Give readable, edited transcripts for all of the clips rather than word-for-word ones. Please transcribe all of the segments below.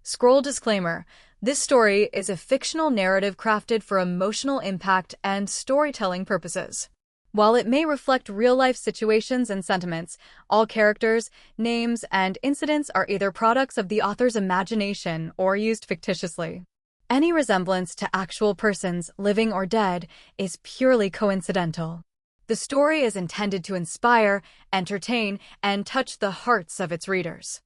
Scroll disclaimer. This story is a fictional narrative crafted for emotional impact and storytelling purposes. While it may reflect real-life situations and sentiments, all characters, names, and incidents are either products of the author's imagination or used fictitiously. Any resemblance to actual persons, living or dead, is purely coincidental. The story is intended to inspire, entertain, and touch the hearts of its readers.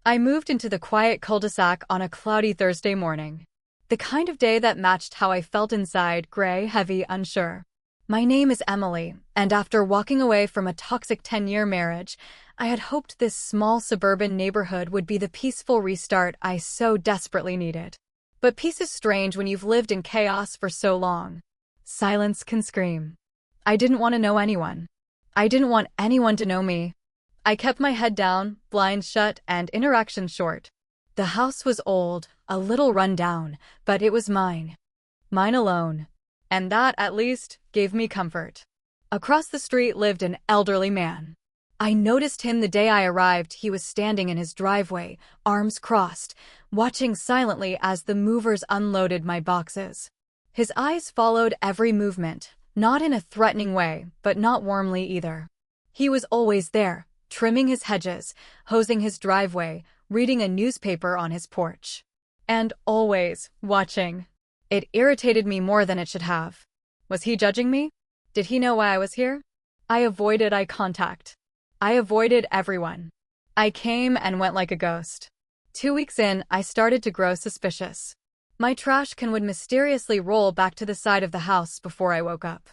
I moved into the quiet cul-de-sac on a cloudy Thursday morning. The kind of day that matched how I felt inside, gray, heavy, unsure. My name is Emily, and after walking away from a toxic 10-year marriage, I had hoped this small suburban neighborhood would be the peaceful restart I so desperately needed. But peace is strange when you've lived in chaos for so long. Silence can scream. I didn't want to know anyone. I didn't want anyone to know me. I kept my head down, blinds shut, and interactions short. The house was old, a little run down, but it was mine. Mine alone. And that, at least, gave me comfort. Across the street lived an elderly man. I noticed him the day I arrived. He was standing in his driveway, arms crossed, watching silently as the movers unloaded my boxes. His eyes followed every movement, not in a threatening way, but not warmly either. He was always there, trimming his hedges, hosing his driveway, reading a newspaper on his porch. And always watching. It irritated me more than it should have. Was he judging me? Did he know why I was here? I avoided eye contact. I avoided everyone. I came and went like a ghost. 2 weeks in, I started to grow suspicious. My trash can would mysteriously roll back to the side of the house before I woke up.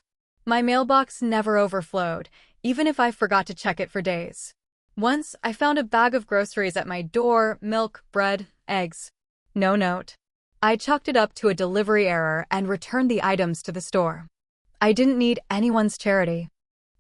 My mailbox never overflowed, even if I forgot to check it for days. Once, I found a bag of groceries at my door: milk, bread, eggs. No note. I chalked it up to a delivery error and returned the items to the store. I didn't need anyone's charity.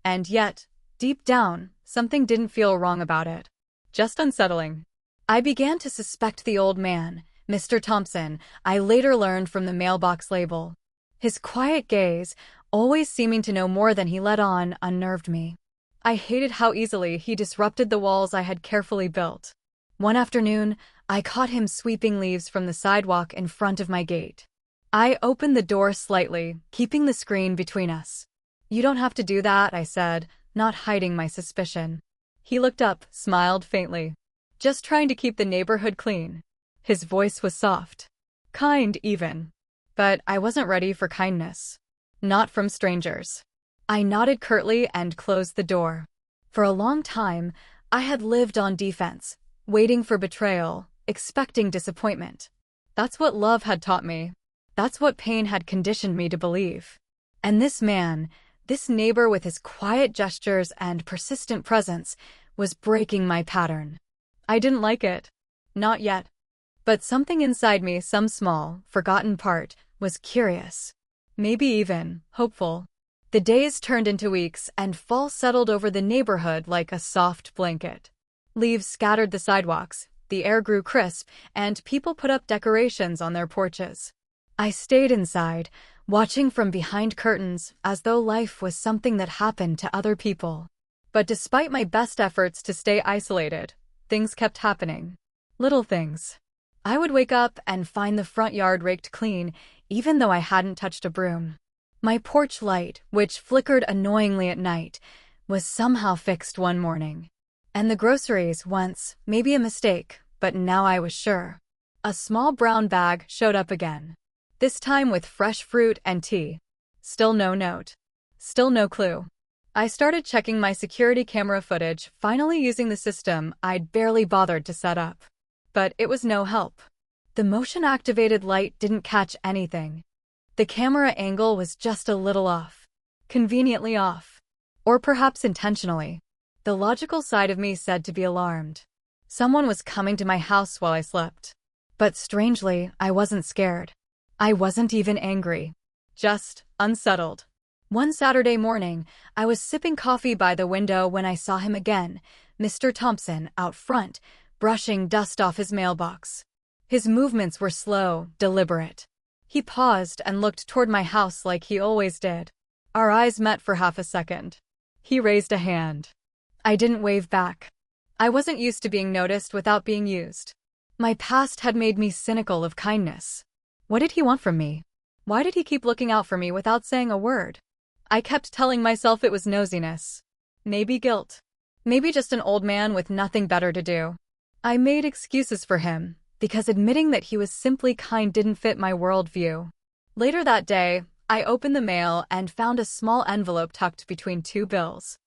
And yet, deep down, something didn't feel wrong about it. Just unsettling. I began to suspect the old man, Mr. Thompson. I later learned from the mailbox label. His quiet gaze, always seeming to know more than he let on, unnerved me. I hated how easily he disrupted the walls I had carefully built. One afternoon, I caught him sweeping leaves from the sidewalk in front of my gate. I opened the door slightly, keeping the screen between us. "You don't have to do that," I said, not hiding my suspicion. He looked up, smiled faintly. "Just trying to keep the neighborhood clean." His voice was soft. Kind, even. But I wasn't ready for kindness. Not from strangers. I nodded curtly and closed the door. For a long time, I had lived on defense, waiting for betrayal, expecting disappointment. That's what love had taught me. That's what pain had conditioned me to believe. And this man, this neighbor with his quiet gestures and persistent presence, was breaking my pattern. I didn't like it. Not yet. But something inside me, some small, forgotten part, was curious. Maybe even hopeful. The days turned into weeks, and fall settled over the neighborhood like a soft blanket. Leaves scattered the sidewalks, the air grew crisp, and people put up decorations on their porches. I stayed inside, watching from behind curtains, as though life was something that happened to other people. But despite my best efforts to stay isolated, things kept happening. Little things. I would wake up and find the front yard raked clean, even though I hadn't touched a broom. My porch light, which flickered annoyingly at night, was somehow fixed one morning. And the groceries, once, maybe a mistake, but now I was sure. A small brown bag showed up again. This time with fresh fruit and tea. Still no note. Still no clue. I started checking my security camera footage, finally using the system I'd barely bothered to set up. But it was no help. The motion-activated light didn't catch anything. The camera angle was just a little off. Conveniently off. Or perhaps intentionally. The logical side of me said to be alarmed. Someone was coming to my house while I slept. But strangely, I wasn't scared. I wasn't even angry. Just unsettled. One Saturday morning, I was sipping coffee by the window when I saw him again, Mr. Thompson, out front, brushing dust off his mailbox. His movements were slow, deliberate. He paused and looked toward my house like he always did. Our eyes met for half a second. He raised a hand. I didn't wave back. I wasn't used to being noticed without being used. My past had made me cynical of kindness. What did he want from me? Why did he keep looking out for me without saying a word? I kept telling myself it was nosiness. Maybe guilt. Maybe just an old man with nothing better to do. I made excuses for him, because admitting that he was simply kind didn't fit my worldview. Later that day, I opened the mail and found a small envelope tucked between two bills.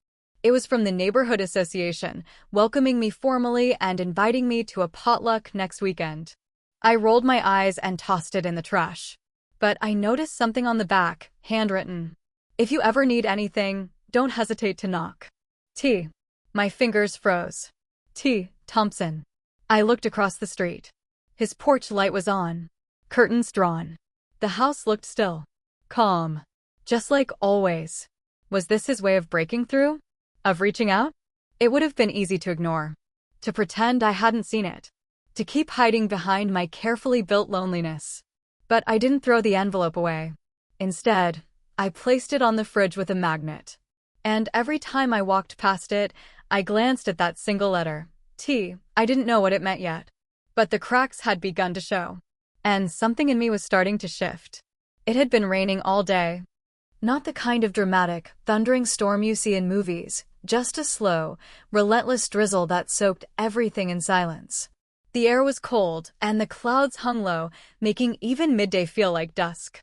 It was from the neighborhood association, welcoming me formally and inviting me to a potluck next weekend. I rolled my eyes and tossed it in the trash. But I noticed something on the back, handwritten. If you ever need anything, don't hesitate to knock. T. My fingers froze. T. Thompson. I looked across the street. His porch light was on. Curtains drawn. The house looked still. Calm. Just like always. Was this his way of breaking through? Of reaching out? It would have been easy to ignore. To pretend I hadn't seen it. To keep hiding behind my carefully built loneliness. But I didn't throw the envelope away. Instead, I placed it on the fridge with a magnet. And every time I walked past it, I glanced at that single letter, T. I didn't know what it meant yet. But the cracks had begun to show. And something in me was starting to shift. It had been raining all day. Not the kind of dramatic, thundering storm you see in movies, just a slow, relentless drizzle that soaked everything in silence. The air was cold, and the clouds hung low, making even midday feel like dusk.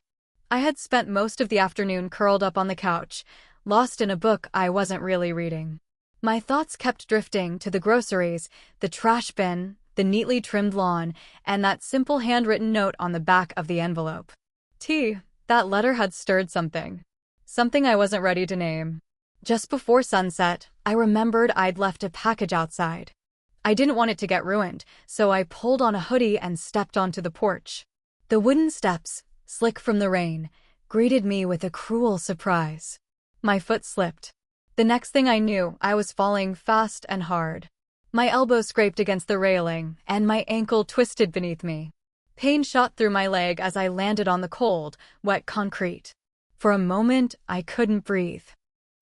I had spent most of the afternoon curled up on the couch, lost in a book I wasn't really reading. My thoughts kept drifting to the groceries, the trash bin, the neatly trimmed lawn, and that simple handwritten note on the back of the envelope. T. That letter had stirred something. Something I wasn't ready to name. Just before sunset, I remembered I'd left a package outside. I didn't want it to get ruined, so I pulled on a hoodie and stepped onto the porch. The wooden steps, slick from the rain, greeted me with a cruel surprise. My foot slipped. The next thing I knew, I was falling fast and hard. My elbow scraped against the railing, and my ankle twisted beneath me. Pain shot through my leg as I landed on the cold, wet concrete. For a moment, I couldn't breathe.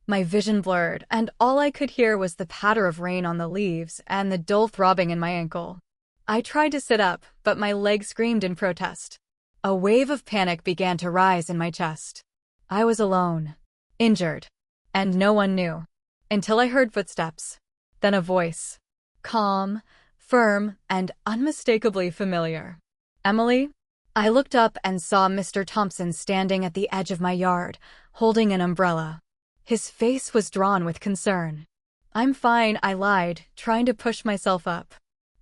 My vision blurred, and all I could hear was the patter of rain on the leaves and the dull throbbing in my ankle. I tried to sit up, but my leg screamed in protest. A wave of panic began to rise in my chest. I was alone, injured, and no one knew. Until I heard footsteps. Then a voice. Calm, firm, and unmistakably familiar. Emily? I looked up and saw Mr. Thompson standing at the edge of my yard, holding an umbrella. His face was drawn with concern. I'm fine, I lied, trying to push myself up.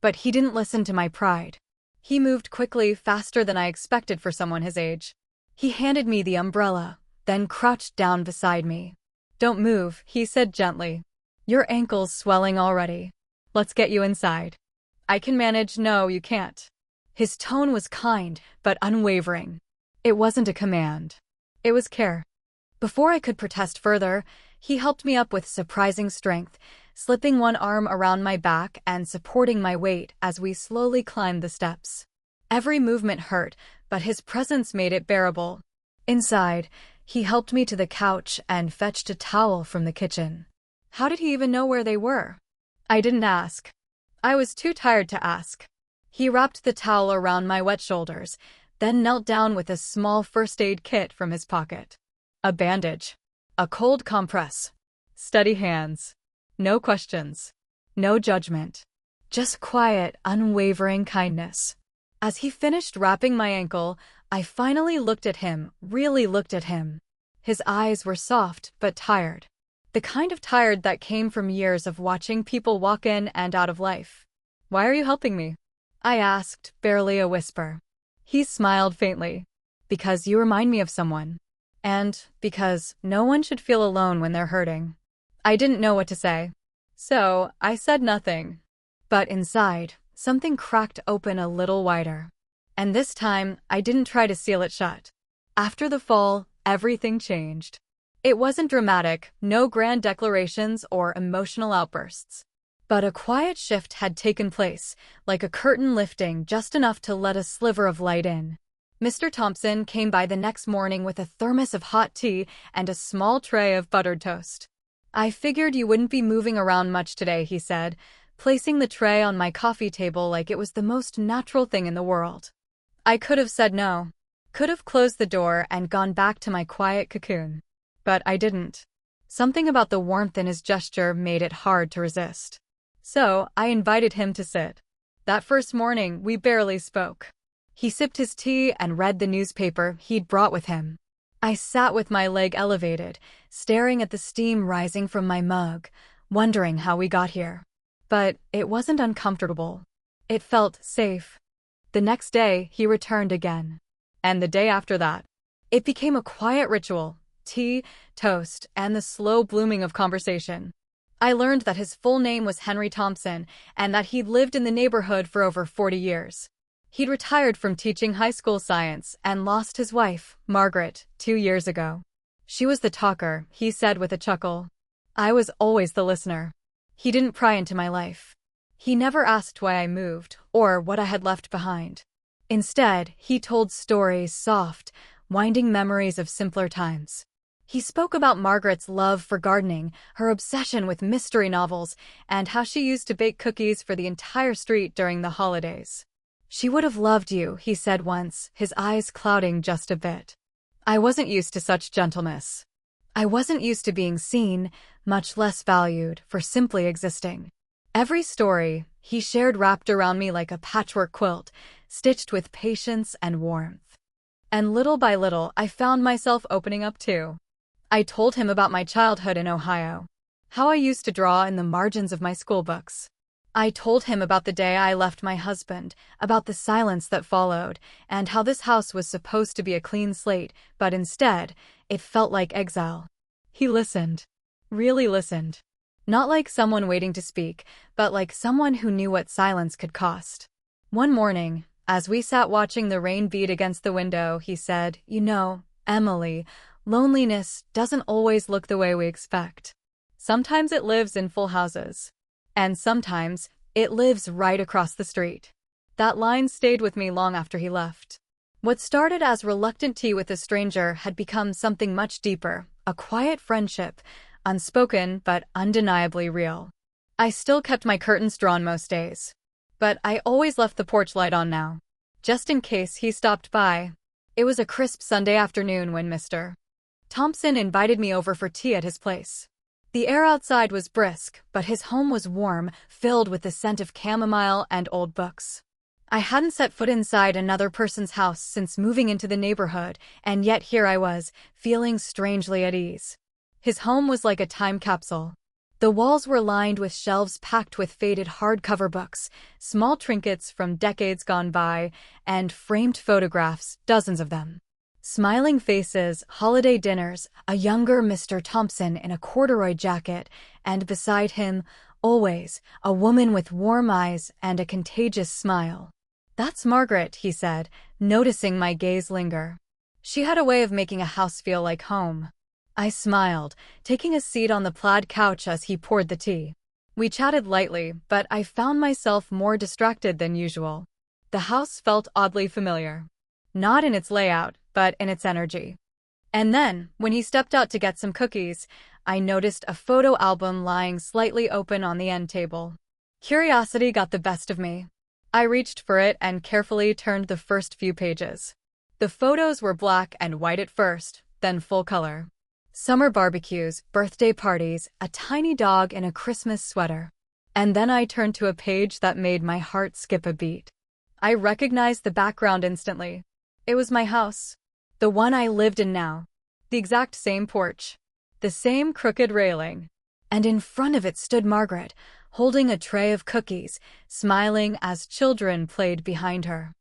But he didn't listen to my pride. He moved quickly, faster than I expected for someone his age. He handed me the umbrella, then crouched down beside me. Don't move, he said gently. Your ankle's swelling already. Let's get you inside. I can manage. No, you can't. His tone was kind, but unwavering. It wasn't a command. It was care. Before I could protest further, he helped me up with surprising strength, slipping one arm around my back and supporting my weight as we slowly climbed the steps. Every movement hurt, but his presence made it bearable. Inside, he helped me to the couch and fetched a towel from the kitchen. How did he even know where they were? I didn't ask. I was too tired to ask. He wrapped the towel around my wet shoulders, then knelt down with a small first aid kit from his pocket. A bandage. A cold compress. Steady hands. No questions. No judgment. Just quiet, unwavering kindness. As he finished wrapping my ankle, I finally looked at him, really looked at him. His eyes were soft but tired. The kind of tired that came from years of watching people walk in and out of life. Why are you helping me? I asked, barely a whisper. He smiled faintly. Because you remind me of someone. And because no one should feel alone when they're hurting. I didn't know what to say. So, I said nothing. But inside, something cracked open a little wider. And this time, I didn't try to seal it shut. After the fall, everything changed. It wasn't dramatic, no grand declarations or emotional outbursts. But a quiet shift had taken place, like a curtain lifting just enough to let a sliver of light in. Mr. Thompson came by the next morning with a thermos of hot tea and a small tray of buttered toast. I figured you wouldn't be moving around much today, he said, placing the tray on my coffee table like it was the most natural thing in the world. I could have said no. Could have closed the door and gone back to my quiet cocoon. But I didn't. Something about the warmth in his gesture made it hard to resist. So, I invited him to sit. That first morning, we barely spoke. He sipped his tea and read the newspaper he'd brought with him. I sat with my leg elevated, staring at the steam rising from my mug, wondering how we got here. But it wasn't uncomfortable. It felt safe. The next day, he returned again. And the day after that. It became a quiet ritual: tea, toast, and the slow blooming of conversation. I learned that his full name was Henry Thompson and that he'd lived in the neighborhood for over 40 years. He'd retired from teaching high school science and lost his wife, Margaret, 2 years ago. She was the talker, he said with a chuckle. I was always the listener. He didn't pry into my life. He never asked why I moved or what I had left behind. Instead, he told stories, soft, winding memories of simpler times. He spoke about Margaret's love for gardening, her obsession with mystery novels, and how she used to bake cookies for the entire street during the holidays. She would have loved you, he said once, his eyes clouding just a bit. I wasn't used to such gentleness. I wasn't used to being seen, much less valued, for simply existing. Every story he shared wrapped around me like a patchwork quilt, stitched with patience and warmth. And little by little, I found myself opening up too. I told him about my childhood in Ohio, how I used to draw in the margins of my school books. I told him about the day I left my husband, about the silence that followed, and how this house was supposed to be a clean slate, but instead, it felt like exile. He listened. Really listened. Not like someone waiting to speak, but like someone who knew what silence could cost. One morning, as we sat watching the rain beat against the window, he said, "You know, Emily, loneliness doesn't always look the way we expect. Sometimes it lives in full houses. And sometimes, it lives right across the street." That line stayed with me long after he left. What started as reluctant tea with a stranger had become something much deeper, a quiet friendship, unspoken but undeniably real. I still kept my curtains drawn most days. But I always left the porch light on now, just in case he stopped by. It was a crisp Sunday afternoon when Mr. Thompson invited me over for tea at his place. The air outside was brisk, but his home was warm, filled with the scent of chamomile and old books. I hadn't set foot inside another person's house since moving into the neighborhood, and yet here I was, feeling strangely at ease. His home was like a time capsule. The walls were lined with shelves packed with faded hardcover books, small trinkets from decades gone by, and framed photographs, dozens of them. Smiling faces, holiday dinners, a younger Mr. Thompson in a corduroy jacket, and beside him, always, a woman with warm eyes and a contagious smile. "That's Margaret," he said, noticing my gaze linger. She had a way of making a house feel like home. I smiled, taking a seat on the plaid couch as he poured the tea. We chatted lightly, but I found myself more distracted than usual. The house felt oddly familiar. Not in its layout, but in its energy. And then, when he stepped out to get some cookies, I noticed a photo album lying slightly open on the end table. Curiosity got the best of me. I reached for it and carefully turned the first few pages. The photos were black and white at first, then full color. Summer barbecues, birthday parties, a tiny dog in a Christmas sweater. And then I turned to a page that made my heart skip a beat. I recognized the background instantly. It was my house. The one I lived in now. The exact same porch. The same crooked railing. And in front of it stood Margaret, holding a tray of cookies, smiling as children played behind her.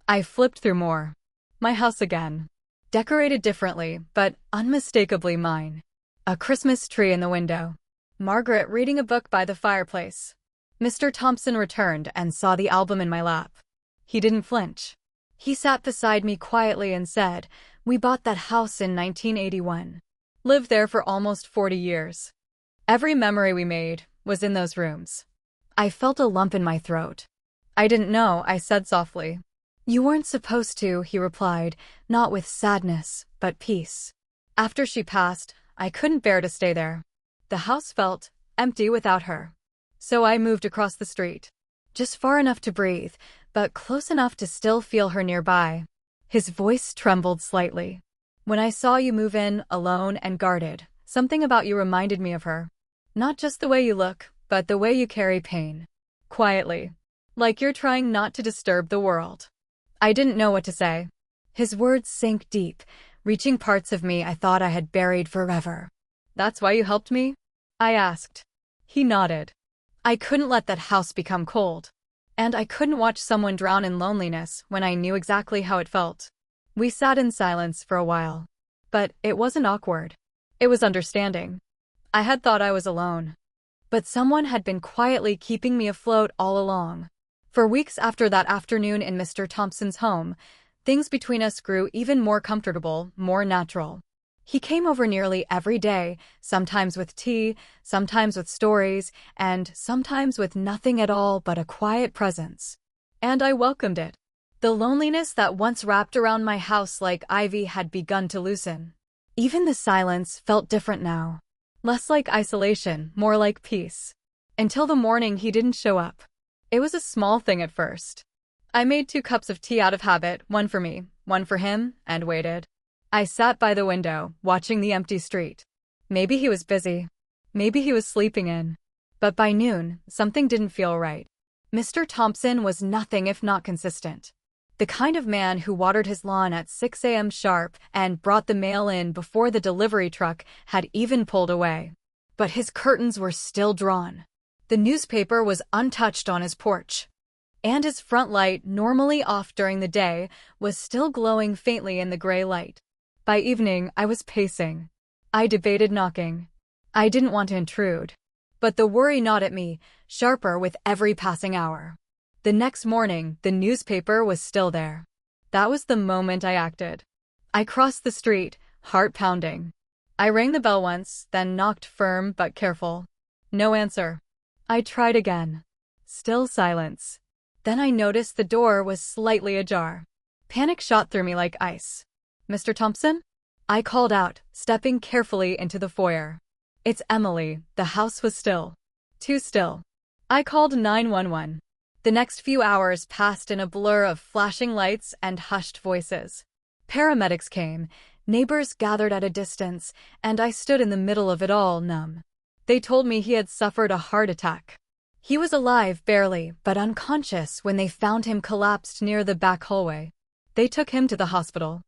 I flipped through more. My house again. Decorated differently, but unmistakably mine. A Christmas tree in the window. Margaret reading a book by the fireplace. Mr. Thompson returned and saw the album in my lap. He didn't flinch. He sat beside me quietly and said, "We bought that house in 1981. Lived there for almost 40 years. Every memory we made was in those rooms." I felt a lump in my throat. "I didn't know," I said softly. "You weren't supposed to," he replied, not with sadness, but peace. After she passed, I couldn't bear to stay there. The house felt empty without her. So I moved across the street. Just far enough to breathe, but close enough to still feel her nearby. His voice trembled slightly. When I saw you move in, alone and guarded, something about you reminded me of her. Not just the way you look, but the way you carry pain. Quietly. Like you're trying not to disturb the world. I didn't know what to say. His words sank deep, reaching parts of me I thought I had buried forever. That's why you helped me? I asked. He nodded. I couldn't let that house become cold. And I couldn't watch someone drown in loneliness when I knew exactly how it felt. We sat in silence for a while. But it wasn't awkward. It was understanding. I had thought I was alone. But someone had been quietly keeping me afloat all along. For weeks after that afternoon in Mr. Thompson's home, things between us grew even more comfortable, more natural. He came over nearly every day, sometimes with tea, sometimes with stories, and sometimes with nothing at all but a quiet presence. And I welcomed it. The loneliness that once wrapped around my house like ivy had begun to loosen. Even the silence felt different now. Less like isolation, more like peace. Until the morning he didn't show up. It was a small thing at first. I made 2 cups of tea out of habit, one for me, one for him, and waited. I sat by the window, watching the empty street. Maybe he was busy. Maybe he was sleeping in. But by noon, something didn't feel right. Mr. Thompson was nothing if not consistent. The kind of man who watered his lawn at 6 a.m. sharp and brought the mail in before the delivery truck had even pulled away. But his curtains were still drawn. The newspaper was untouched on his porch. And his front light, normally off during the day, was still glowing faintly in the gray light. By evening, I was pacing. I debated knocking. I didn't want to intrude. But the worry gnawed at me, sharper with every passing hour. The next morning, the newspaper was still there. That was the moment I acted. I crossed the street, heart pounding. I rang the bell once, then knocked firm but careful. No answer. I tried again. Still silence. Then I noticed the door was slightly ajar. Panic shot through me like ice. Mr. Thompson? I called out, stepping carefully into the foyer. It's Emily. The house was still. Too still. I called 911. The next few hours passed in a blur of flashing lights and hushed voices. Paramedics came, neighbors gathered at a distance, and I stood in the middle of it all, numb. They told me he had suffered a heart attack. He was alive, barely, but unconscious when they found him collapsed near the back hallway. They took him to the hospital.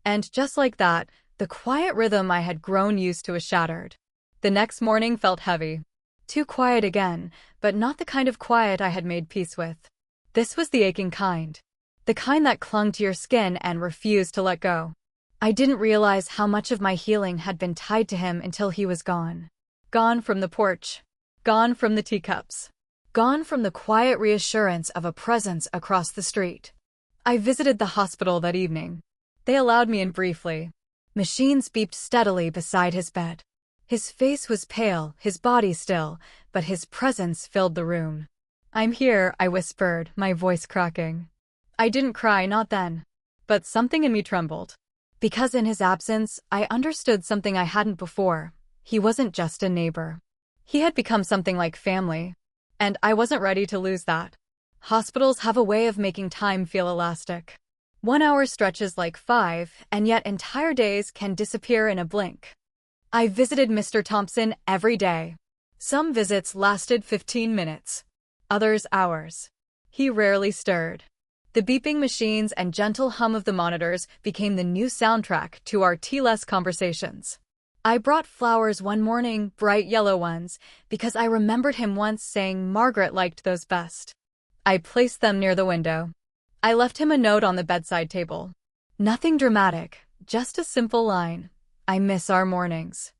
And just like that, the quiet rhythm I had grown used to was shattered. The next morning felt heavy. Too quiet again, but not the kind of quiet I had made peace with. This was the aching kind. The kind that clung to your skin and refused to let go. I didn't realize how much of my healing had been tied to him until he was gone. Gone from the porch. Gone from the teacups. Gone from the quiet reassurance of a presence across the street. I visited the hospital that evening. They allowed me in briefly. Machines beeped steadily beside his bed. His face was pale, his body still, but his presence filled the room. I'm here, I whispered, my voice cracking. I didn't cry, not then. But something in me trembled. Because in his absence, I understood something I hadn't before. He wasn't just a neighbor. He had become something like family. And I wasn't ready to lose that. Hospitals have a way of making time feel elastic. 1 hour stretches like 5, and yet entire days can disappear in a blink. I visited Mr. Thompson every day. Some visits lasted 15 minutes. Others hours. He rarely stirred. The beeping machines and gentle hum of the monitors became the new soundtrack to our tea-less conversations. I brought flowers one morning, bright yellow ones, because I remembered him once saying Margaret liked those best. I placed them near the window. I left him a note on the bedside table. Nothing dramatic, just a simple line. I miss our mornings.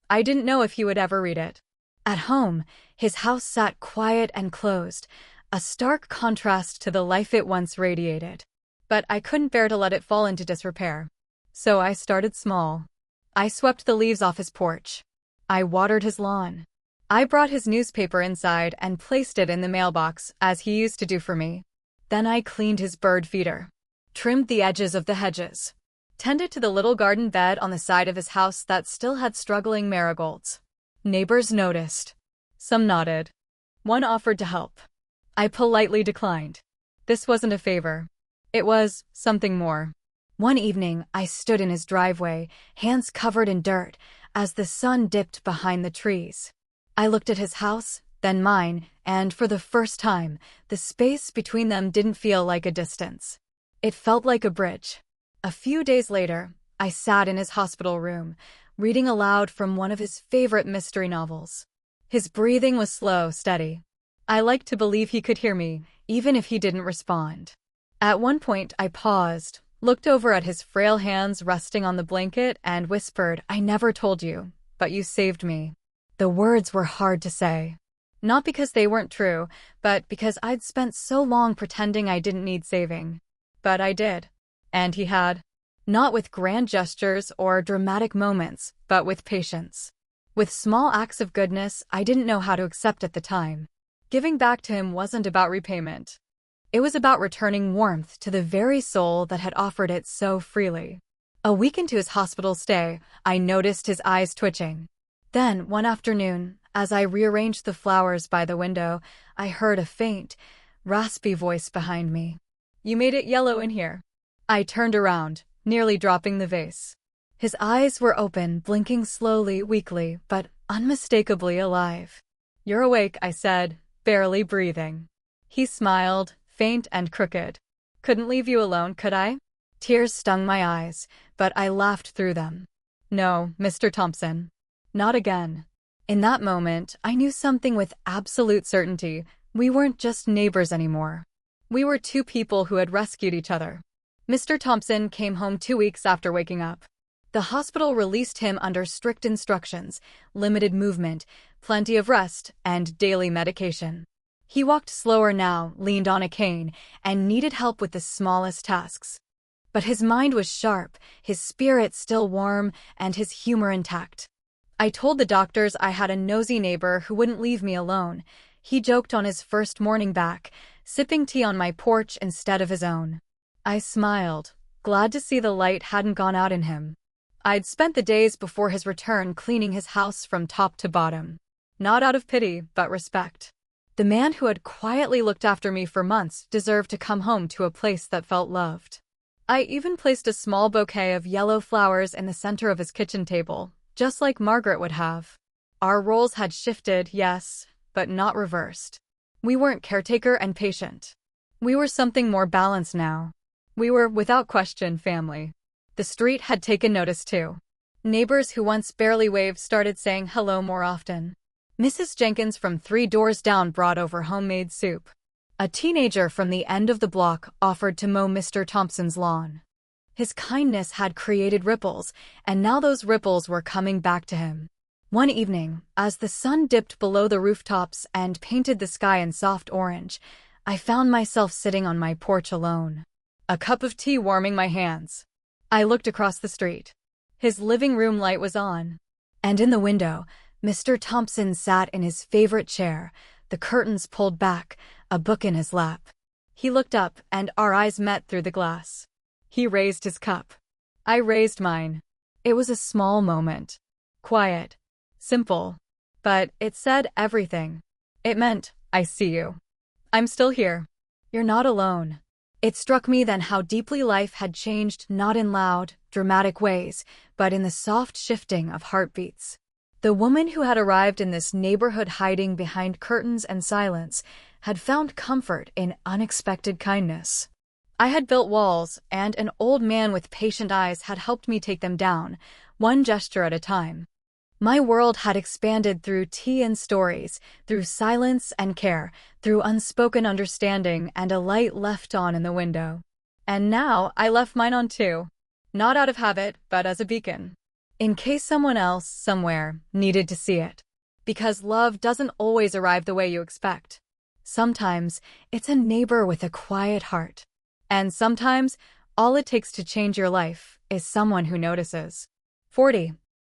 I didn't know if he would ever read it. At home, his house sat quiet and closed, a stark contrast to the life it once radiated. But I couldn't bear to let it fall into disrepair. So I started small. I swept the leaves off his porch. I watered his lawn. I brought his newspaper inside and placed it in the mailbox, as he used to do for me. Then I cleaned his bird feeder, trimmed the edges of the hedges, tended to the little garden bed on the side of his house that still had struggling marigolds. Neighbors noticed. Some nodded. One offered to help. I politely declined. This wasn't a favor. It was something more. One evening, I stood in his driveway, hands covered in dirt, as the sun dipped behind the trees. I looked at his house, then mine, and for the first time, the space between them didn't feel like a distance. It felt like a bridge. A few days later, I sat in his hospital room, reading aloud from one of his favorite mystery novels. His breathing was slow, steady. I liked to believe he could hear me, even if he didn't respond. At one point, I paused, looked over at his frail hands resting on the blanket, and whispered, "I never told you, but you saved me." The words were hard to say. Not because they weren't true, but because I'd spent so long pretending I didn't need saving. But I did. And he had. Not with grand gestures or dramatic moments, but with patience. With small acts of goodness I didn't know how to accept at the time. Giving back to him wasn't about repayment. It was about returning warmth to the very soul that had offered it so freely. A week into his hospital stay, I noticed his eyes twitching. Then, one afternoon, as I rearranged the flowers by the window, I heard a faint, raspy voice behind me. "You made it yellow in here." I turned around, nearly dropping the vase. His eyes were open, blinking slowly, weakly, but unmistakably alive. "You're awake," I said, barely breathing. He smiled, faint and crooked. "Couldn't leave you alone, could I?" Tears stung my eyes, but I laughed through them. "No, Mr. Thompson. Not again." In that moment, I knew something with absolute certainty. We weren't just neighbors anymore. We were two people who had rescued each other. Mr. Thompson came home 2 weeks after waking up. The hospital released him under strict instructions, limited movement, plenty of rest, and daily medication. He walked slower now, leaned on a cane, and needed help with the smallest tasks. But his mind was sharp, his spirit still warm, and his humor intact. I told the doctors I had a nosy neighbor who wouldn't leave me alone. He joked on his first morning back, sipping tea on my porch instead of his own. I smiled, glad to see the light hadn't gone out in him. I'd spent the days before his return cleaning his house from top to bottom. Not out of pity, but respect. The man who had quietly looked after me for months deserved to come home to a place that felt loved. I even placed a small bouquet of yellow flowers in the center of his kitchen table, just like Margaret would have. Our roles had shifted, yes, but not reversed. We weren't caretaker and patient. We were something more balanced now. We were, without question, family. The street had taken notice too. Neighbors who once barely waved started saying hello more often. Mrs. Jenkins from 3 doors down brought over homemade soup. A teenager from the end of the block offered to mow Mr. Thompson's lawn. His kindness had created ripples, and now those ripples were coming back to him. One evening, as the sun dipped below the rooftops and painted the sky in soft orange, I found myself sitting on my porch alone, a cup of tea warming my hands. I looked across the street. His living room light was on, and in the window, Mr. Thompson sat in his favorite chair, the curtains pulled back, a book in his lap. He looked up, and our eyes met through the glass. He raised his cup. I raised mine. It was a small moment. Quiet. Simple. But it said everything. It meant, "I see you. I'm still here. You're not alone." It struck me then how deeply life had changed, not in loud, dramatic ways, but in the soft shifting of heartbeats. The woman who had arrived in this neighborhood hiding behind curtains and silence had found comfort in unexpected kindness. I had built walls, and an old man with patient eyes had helped me take them down, one gesture at a time. My world had expanded through tea and stories, through silence and care, through unspoken understanding and a light left on in the window. And now I left mine on too. Not out of habit, but as a beacon. In case someone else, somewhere, needed to see it. Because love doesn't always arrive the way you expect. Sometimes, it's a neighbor with a quiet heart. And sometimes, all it takes to change your life is someone who notices. 40.